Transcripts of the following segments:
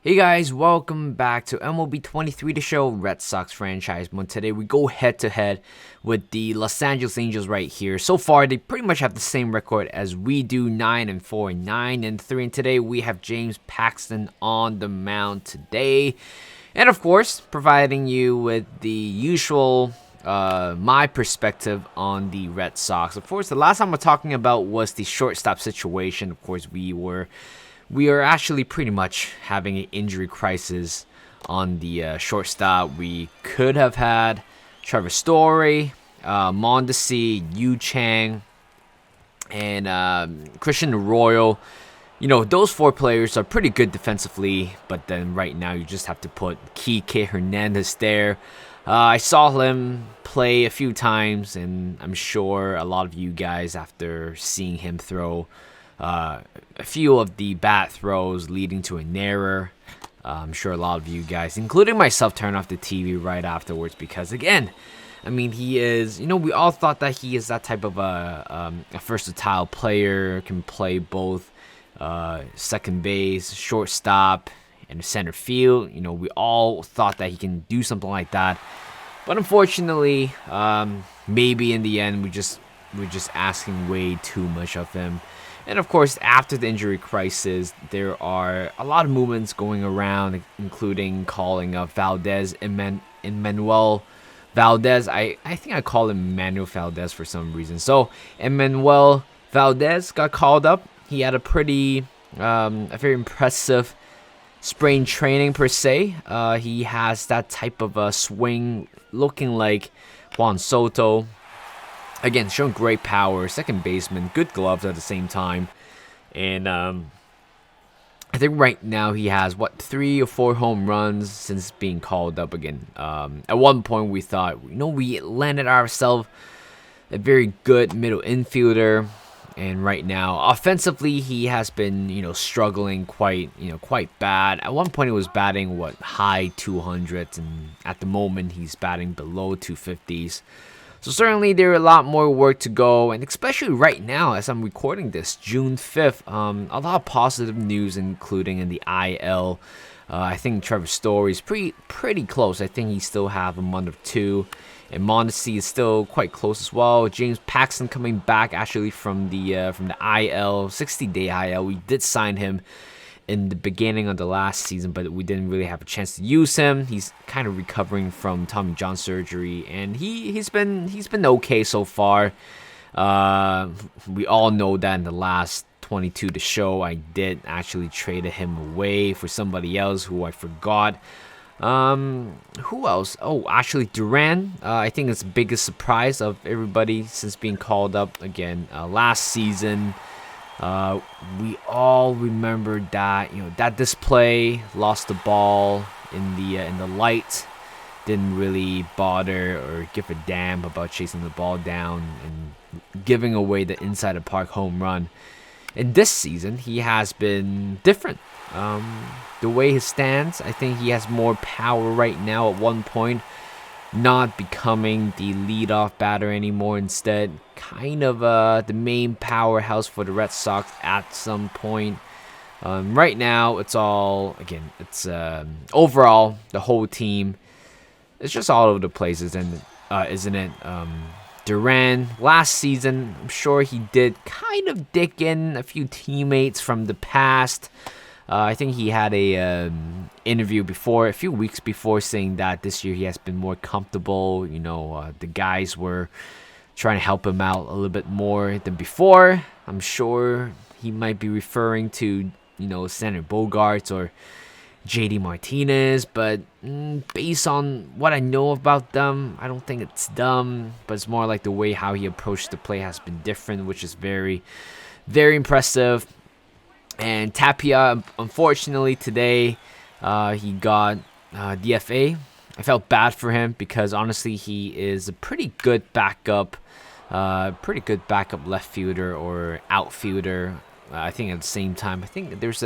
Hey guys, welcome back to MLB 23 The Show, Red Sox franchise. But today we go head to head with the Los Angeles Angels right here. So far, they pretty much have the same record as we do, 9-4, 9-3. And today we have James Paxton on the mound today. And of course, providing you with the usual my perspective on the Red Sox. Of course, the last time we're talking about was the shortstop situation. Of course, we are actually pretty much having an injury crisis on the shortstop. We could have had Trevor Story, Mondesi, Yu Chang, and Christian Arroyo. You know, those four players are pretty good defensively, but then right now you just have to put Kike Hernandez there. I saw him play a few times, and I'm sure a lot of you guys, after seeing him throw a few of the bat throws leading to an error, I'm sure a lot of you guys, including myself, turned off the TV right afterwards because, again, I mean, he is, we all thought that he is that type of a versatile player, can play both second base, shortstop, and center field. We all thought that he can do something like that. But unfortunately, maybe in the end, we're just asking way too much of him. And of course, after the injury crisis, there are a lot of movements going around, including calling up Valdez and Emmanuel Valdez. I think I call him Manuel Valdez for some reason. So Emmanuel Valdez got called up. He had a very impressive spring training per se. He has that type of a swing, looking like Juan Soto. Again, showing great power, second baseman, good gloves at the same time. And I think right now he has, 3 or 4 home runs since being called up again. At one point we thought, we landed ourselves a very good middle infielder. And right now, offensively, he has been, struggling quite bad. At one point, he was batting, high 200s. And at the moment, he's batting below 250s. So certainly there are a lot more work to go, and especially right now as I'm recording this, June 5th, a lot of positive news, including in the IL. I think Trevor Story is pretty close. I think he still have a month or two, and Mondesi is still quite close as well. James Paxton coming back actually from the IL, 60-day IL. We did sign him in the beginning of the last season, but we didn't really have a chance to use him. He's kind of recovering from Tommy John surgery, and he's been okay so far. We all know that in the last 22 to show, I did actually trade him away for somebody else who I forgot. Who else? Oh, actually Duran. I think it's the biggest surprise of everybody since being called up again last season. We all remember that that display, lost the ball in the light, didn't really bother or give a damn about chasing the ball down and giving away the inside the park home run. And this season, he has been different. The way he stands, I think he has more power right now. At one point, not becoming the leadoff batter anymore. Instead, kind of the main powerhouse for the Red Sox at some point. Right now, it's all, again, it's overall, the whole team, it's just all over the place, isn't it? Duran, last season, I'm sure he did kind of dig in a few teammates from the past. I think he had a interview a few weeks before, saying that this year he has been more comfortable. The guys were trying to help him out a little bit more than before. I'm sure he might be referring to, Senator Bogarts or JD Martinez, but based on what I know about them, I don't think it's dumb, but it's more like the way how he approached the play has been different, which is very, very impressive. And Tapia, unfortunately, today he got DFA. I felt bad for him because honestly, he is a pretty good backup left fielder or outfielder. I think at the same time, I think it was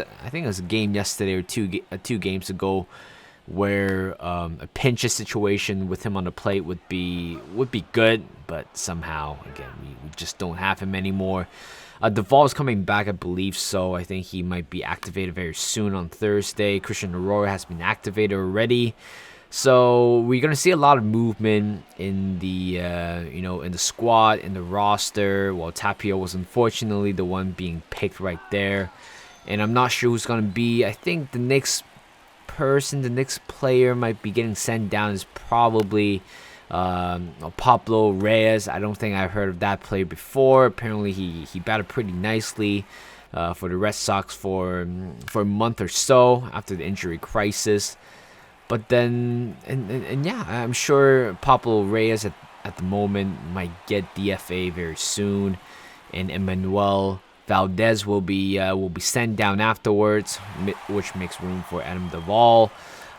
a game yesterday or two games ago where a pinch situation with him on the plate would be good, but somehow again we just don't have him anymore. Duvall's coming back, I believe so. I think he might be activated very soon on Thursday. Christian Aurora has been activated already. So we're gonna see a lot of movement in the in the squad, in the roster. Well, Tapio was unfortunately the one being picked right there, and I'm not sure who's gonna be. I think the next player might be getting sent down is probably Pablo Reyes. I don't think I've heard of that player before. Apparently he batted pretty nicely for the Red Sox for a month or so after the injury crisis. But then, and yeah, I'm sure Pablo Reyes at the moment might get DFA very soon, and Emmanuel Valdez will be sent down afterwards, which makes room for Adam Duvall.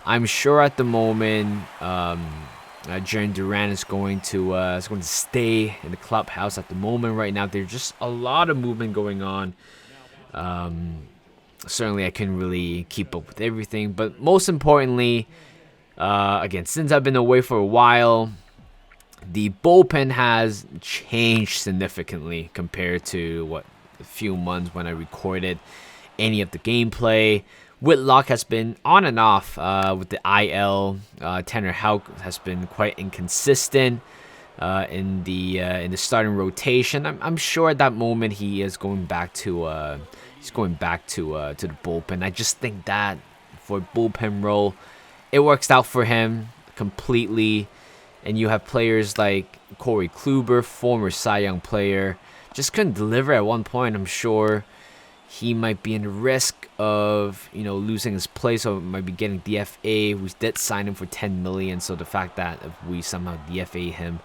I'm sure at the moment, Jaren Duran is going to stay in the clubhouse at the moment. Right now, there's just a lot of movement going on. Certainly I couldn't really keep up with everything, but most importantly, again, since I've been away for a while, the bullpen has changed significantly compared to a few months when I recorded any of the gameplay. Whitlock has been on and off with the IL. Tanner Houck has been quite inconsistent in the starting rotation. I'm sure at that moment he is going back to the bullpen. I just think that for bullpen role, it works out for him completely. And you have players like Corey Kluber, former Cy Young player, just couldn't deliver at one point. I'm sure he might be in the risk of losing his place, or might be getting DFA. We did sign him for $10 million, so the fact that if we somehow DFA him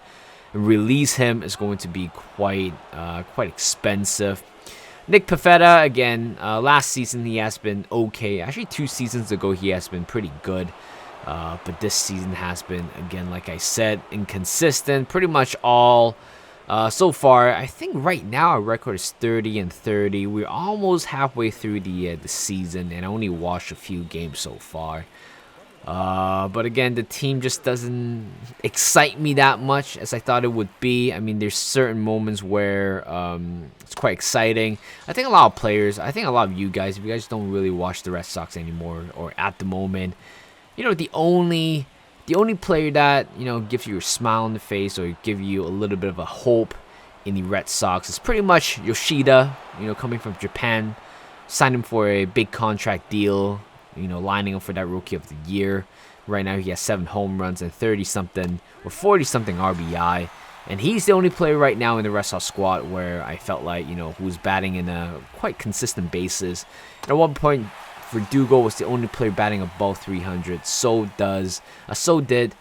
and release him is going to be quite expensive. Nick Pivetta, again, last season he has been okay. Actually, 2 seasons ago he has been pretty good. But this season has been, again, like I said, inconsistent. Pretty much all so far. I think right now our record is 30-30. We're almost halfway through the season, and I only watched a few games so far. But again, the team just doesn't excite me that much as I thought it would be. I mean, there's certain moments where it's quite exciting. I think a lot of you guys, if you guys don't really watch the Red Sox anymore, or at the moment, the only player that gives you a smile on the face or give you a little bit of a hope in the Red Sox is pretty much Yoshida. Coming from Japan, signed him for a big contract deal. Lining up for that Rookie of the Year. Right now he has 7 home runs and 30-something or 40-something RBI, and he's the only player right now in the Red Sox squad where I felt like who's batting in a quite consistent basis. And at one point, Verdugo was the only player batting above 300. So did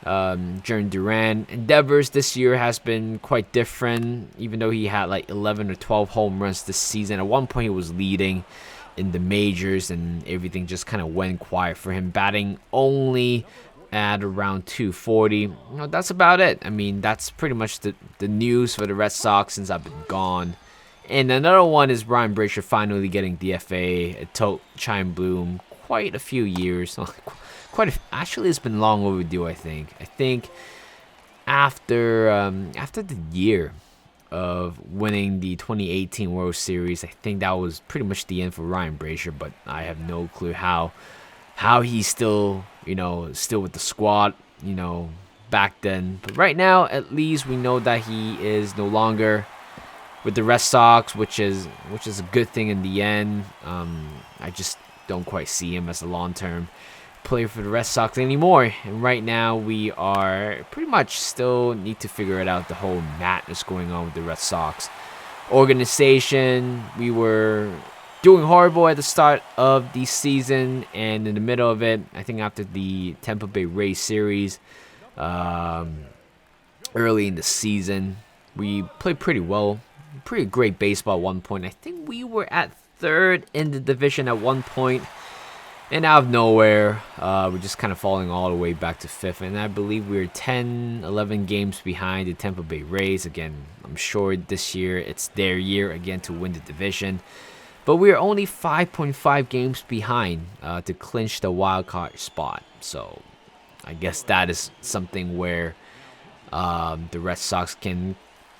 Jaren Duran. Endeavors this year has been quite different, even though he had like 11 or 12 home runs this season. At one point he was leading in the majors, and everything just kind of went quiet for him, batting only at around 240. That's about it. I mean, that's pretty much the news for the Red Sox since I've been gone. And another one is Ryan Brasher finally getting DFA. It took Chaim Bloom quite a few years. Actually, it's been long overdue, I think. I think after the year of winning the 2018 World Series, I think that was pretty much the end for Ryan Brasher, but I have no clue how he's still with the squad, back then. But right now, at least we know that he is no longer with the Red Sox, which is a good thing in the end. I just don't quite see him as a long-term player for the Red Sox anymore. And right now we are pretty much still need to figure it out, the whole madness going on with the Red Sox organization. We were doing horrible at the start of the season, and in the middle of it, I think after the Tampa Bay Rays series, early in the season, we played pretty well. Pretty great baseball at one point. I think we were at 3rd in the division at one point. And out of nowhere, we're just kind of falling all the way back to 5th. And I believe we're 10, 11 games behind the Tampa Bay Rays. Again, I'm sure this year it's their year again to win the division. but we are only 5.5 games behind to clinch the wild card spot. So I guess that is something where the Red Sox can,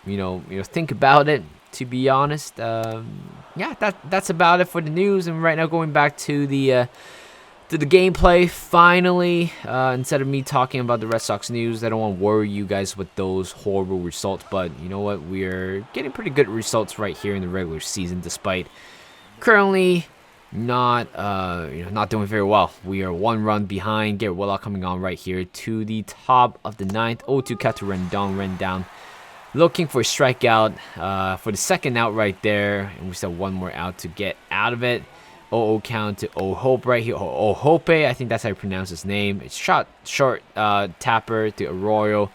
think about it. To be honest, yeah, that's about it for the news. And right now, going back to the gameplay. Finally, instead of me talking about the Red Sox news, I don't want to worry you guys with those horrible results. But you know what? We're getting pretty good results right here in the regular season, despite currently not doing very well. We are 1 run behind. Garrett Whitlock coming on right here to the top of the ninth. 0-2 cut to run down. Looking for a strikeout for the second out right there. And we still have one more out to get out of it. 0-0 count to Ohope right here. Ohope, I think that's how you pronounce his name. It's short tapper to Arroyo.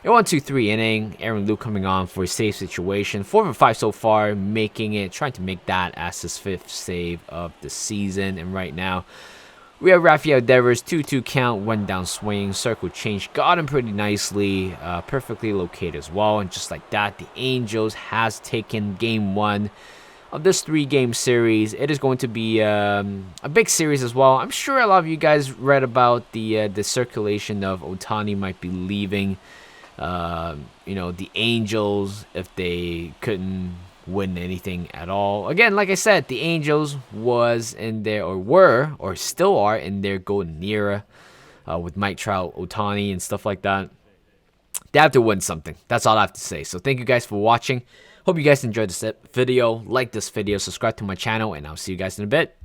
A 1-2-3 inning. Aaron Luke coming on for a save situation. 4 for 5 so far, trying to make that as his 5th save of the season. And right now, we have Rafael Devers, 2-2 count, 1 down swing, circle change, got him pretty nicely, perfectly located as well. And just like that, the Angels has taken game 1 of this 3-game series. It is going to be a big series as well. I'm sure a lot of you guys read about the circulation of Ohtani might be leaving. The Angels if they couldn't win anything at all. Again, like I said, the Angels was in there or still are in their golden era with Mike Trout, Ohtani, and stuff like that. They have to win something. That's all I have to say. So thank you guys for watching. Hope you guys enjoyed this video. Like this video, subscribe to my channel, and I'll see you guys in a bit.